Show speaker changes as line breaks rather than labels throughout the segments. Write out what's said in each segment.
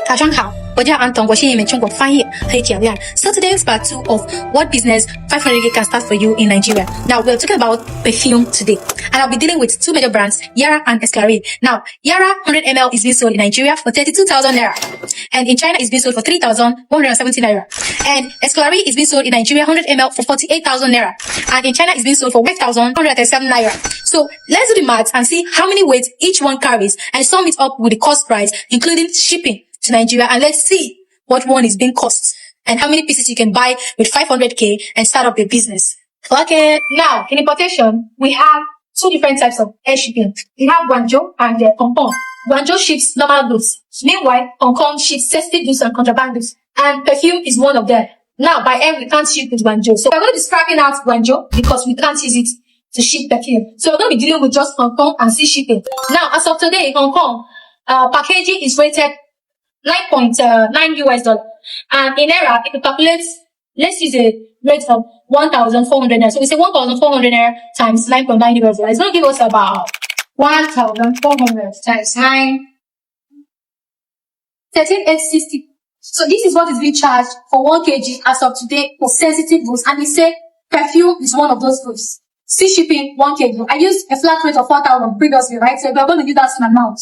早上好，我叫安东，我是一名中国翻译和教练。So today is part 2 of what business 500k can start for you in Nigeria. Now we're talking about perfume today, and I'll be dealing with two major brands, Yara and Escalade. Now Yara 100 ml is being sold in Nigeria for 32,000 naira, and in China is being sold for 3,170 naira. And Escalade is being sold in Nigeria 100 ml for 48,000 naira, and in China is being sold for 5,137 naira. So let's do the math and see how many weights each one carries, and sum it up with the cost price, including shipping to Nigeria, and let's see what one is being cost and how many pieces you can buy with 500k and start up a business. Okay, now in importation we have two different types of air shipping. We have Guangzhou and Hong Kong. Guangzhou ships normal goods, meanwhile Hong Kong ships sensitive goods and contraband goods, and perfume is one of them. Now by air we can't ship with Guangzhou, so we're going to be scrapping out Guangzhou because we can't use it to ship perfume. So we're going to be dealing with just Hong Kong and sea shipping. Now as of today, Hong Kong packaging is rated $9.9 US, and in naira if we calculate, let's use a rate of 1,400 naira. So we say 1,400 naira times 9.9 US. It's going to give us about 1,400 times 9, 13,860. So this is what is being charged for 1 kg as of today for sensitive goods, and we say perfume is one of those goods. Sea shipping 1 kg. I used a flat rate of 4,000 previously, right? So we're going to use that same amount.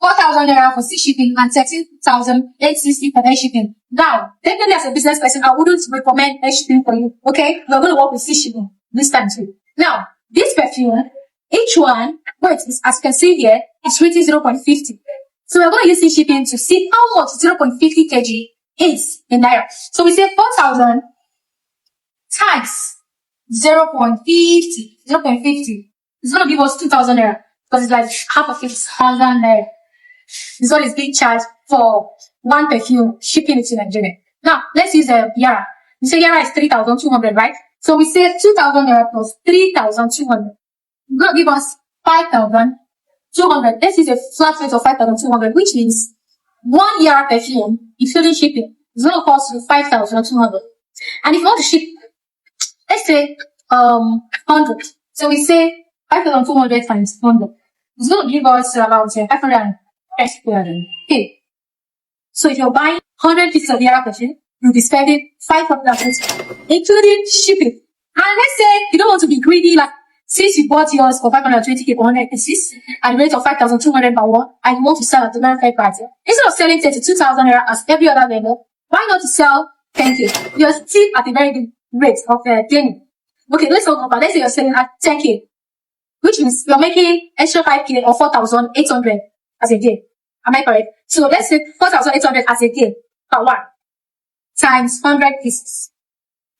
4,000 naira for sea shipping and 13,860 for air shipping. Now, definitely as a business person, I wouldn't recommend air shipping for you. Okay, we're going to work with sea shipping this time too. Now, this perfume, each one, wait, as you can see here, it's rated 0.50. So we're going to use sea shipping to see how much 0.50 kg is in naira. So we say 4,000 times 0.50. It's going to give us 2,000 naira because it's like half of it is 1,000 naira. This is what is being charged for 1 perfume shipping it to Nigeria. Now, let's use Yara. We say Yara is 3,200, right? So we say 2,000 naira plus 3,200. It's going to give us 5,200. Let's use a flat rate of 5,200, which means 1 Yara perfume, including shipping, is going to cost you 5,200. And if you want to ship, let's say 100. So we say 5,200 times 100. It's going to give us about 500. Okay. So if you're buying 100 pieces of Yara perfume, you'll be spending 500, including shipping. And let's say you don't want to be greedy, like since you bought yours for 520k for 100 pieces at the rate of 5,200 per one, and you want to sell at the very fair price, instead of selling 32,000 naira as every other vendor, why not to sell 10k? You're still at a very good rate of gaining. Okay, let's talk about, let's say you're selling at 10k, which means you're making extra 5k or 4,800 as a gain. Am I correct? So let's say 4,800 as a gain per one times 100 pieces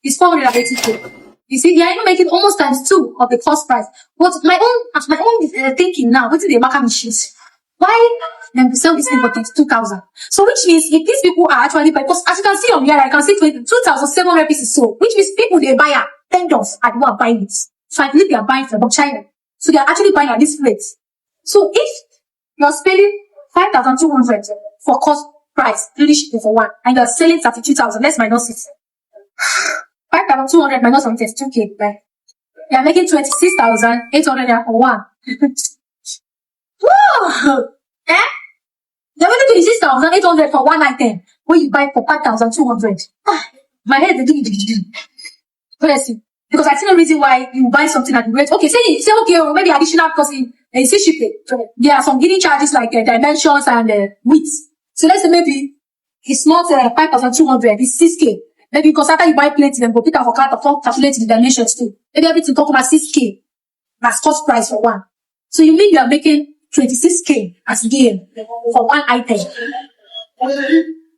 is 480k. You see, you're even making almost times 2 of the cost price. But my own thinking now, what is the market machines? Why then we sell this thing for 22,000? So which means if these people are actually, because as you can see on here, I can see 2,700 pieces sold, which means people they buy at $10 and you are buying it. So I believe they are buying from China. So they are actually buying at this rate. So if you're spending 5,200 for cost price, really shipping for one, and you're selling 32,000, let's minus it. 5,200 minus 2k, right? You're making 26,800 for one. Whoa! Eh? You're making 26,800 for one item when you buy for 5,200. My head is doing honestly. Because I see no reason why you buy something at the rate. Okay, say okay, or maybe additional because it's shipping. There are some hidden charges like dimensions and widths. So let's say maybe it's not 5,200, it's 6k. Maybe because after you buy plates, then go pick up for calculate the dimensions too. Maybe everything talk about 6k. That's cost price for one. So you mean you are making 26k as gain for one item.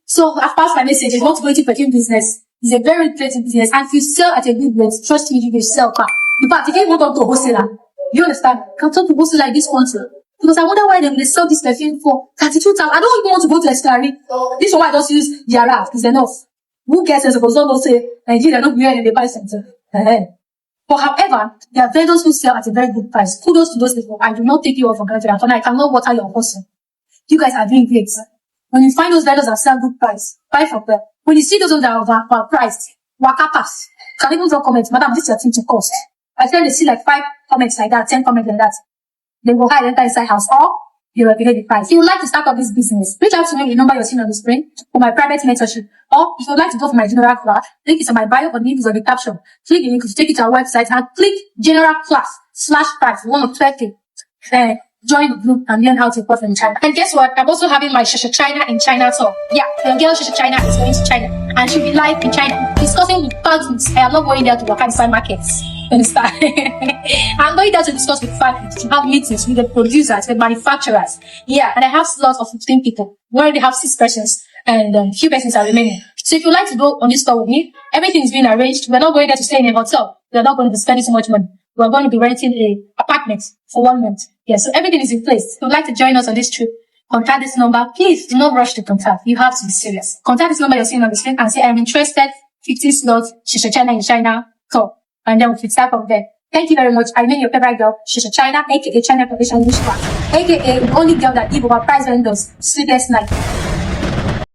So I've passed my message. If you want to go into perfume business, it's a very lucrative business, and if you sell at a good rate, trust me, you will sell car. In fact, you can even talk to a wholesaler. You understand? You can talk to a wholesaler like this country. Because I wonder why they sell this perfume for 32,000. I don't even want to go to Escalade. This is why I just use Yara, because enough. Who cares? Because don't say Nigeria not weird in the buy center. But however, there are vendors who sell at a very good price. Kudos to those people. I do not take you off for granted. I cannot water your person. You guys are doing great. When you find those vendors that sell good price, buy from them. When you see those ones that are overpriced, waka pass. Can even drop comments, madam, this is your thing to cost. I tell they see like 5 comments like that, 10 comments like that. They will hide enter inside house. Or you regulate the price. If you would like to start up this business, reach out to me in the number you're seeing on the screen for my private mentorship. Or if you would like to go for my general class, link is on my bio or link is on the caption. Click the link to take you to our website and click general class/price 1 of 20. Join the group and learn how to import from China. And guess what? I'm also having my Shasha China in China tour. Yeah, the girl Shasha China is going to China and she'll be live in China discussing with partners. I am not going there to work outside markets. Understand? I'm going there to discuss with factories, to have meetings with the producers, the manufacturers. Yeah, and I have slots of 15 people. We already have 6 persons and few persons are remaining. So if you'd like to go on this tour with me, everything is being arranged. We're not going there to stay in a hotel. We're not going to be spending so much money. We're going to be renting an apartment for 1 month. Yeah, so everything is in place. If you'd like to join us on this trip, contact this number. Please do not rush to contact. You have to be serious. Contact this number you're seeing on the screen and say, I'm interested, 15 slots, Shasha China in China, tour. And then we'll start from there. Thank you very much. I remain your favorite girl, Shasha China, aka China Foundation English Class, aka the only girl that give overpriced vendors sleepless night.